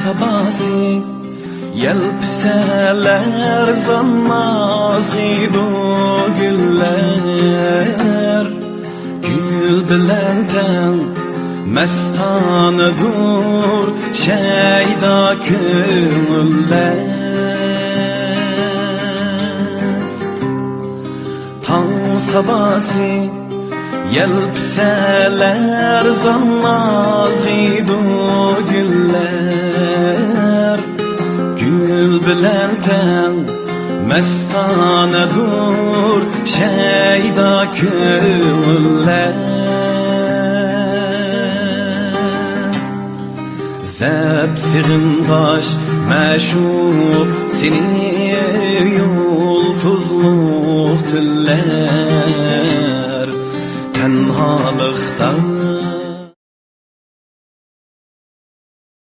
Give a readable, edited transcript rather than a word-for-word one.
sabasi yelpiseler zanmaz gidu güller. Gül bilen ten mestanıdır şeyda köngüller. Tan sabasi yelpiseler zanmaz gidu güller. Gül bilen ten mestanedur şeyda köngüller. Zepsigin taş meşhur seni yultuzluk tüller. Tenhalıktan